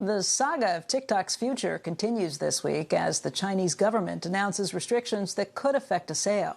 The saga of TikTok's future continues this week as the Chinese government announces restrictions that could affect a sale.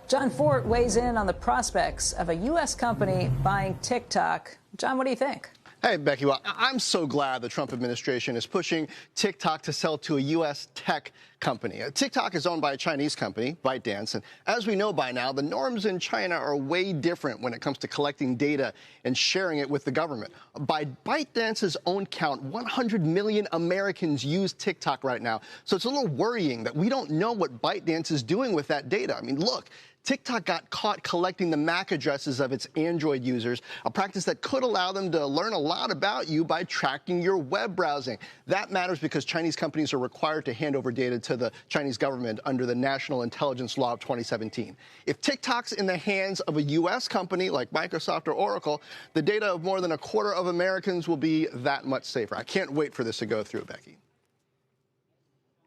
John Fort weighs in on the prospects of a U.S. company buying TikTok. John, what do you think? Hey, Becky, well, I'm so glad the Trump administration is pushing TikTok to sell to a U.S. tech company. TikTok is owned by a Chinese company, ByteDance, and as we know by now, the norms in China are way different when it comes to collecting data and sharing it with the government. By ByteDance's own count, 100 million Americans use TikTok right now, so it's a little worrying that we don't know what ByteDance is doing with that data. I mean, look, TikTok got caught collecting the MAC addresses of its Android users, a practice that could allow them to learn a lot about you by tracking your web browsing. That matters because Chinese companies are required to hand over data to the Chinese government under the National Intelligence Law of 2017. If TikTok's in the hands of a U.S. company like Microsoft or Oracle, the data of more than a quarter of Americans will be that much safer. I can't wait for this to go through, Becky.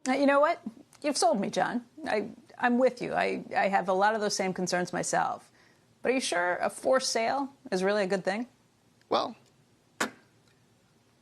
You know what? You've sold me, John. I'm with you. I have a lot of those same concerns myself. But are you sure a forced sale is really a good thing? Well,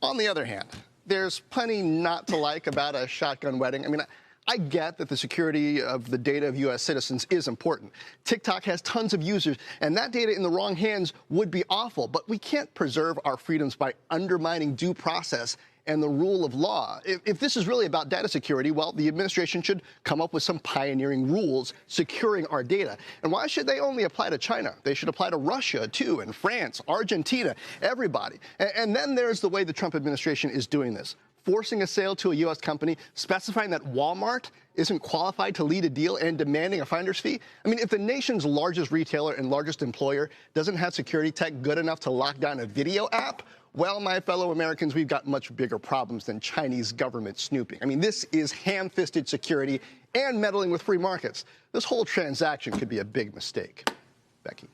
on the other hand, there's plenty not to like about a shotgun wedding. I mean, I get that the security of the data of U.S. citizens is important. TikTok has tons of users, and that data in the wrong hands would be awful. But we can't preserve our freedoms by undermining due process and the rule of law. If this is really about data security, well, the administration should come up with some pioneering rules securing our data. And why should they only apply to China? They should apply to Russia, too, and France, Argentina, everybody. And then there's the way the Trump administration is doing this, forcing a sale to a U.S. company, specifying that Walmart isn't qualified to lead a deal and demanding a finder's fee. I mean, if the nation's largest retailer and largest employer doesn't have security tech good enough to lock down a video app, well, my fellow Americans, we've got much bigger problems than Chinese government snooping. I mean, this is ham-fisted security and meddling with free markets. This whole transaction could be a big mistake. Becky.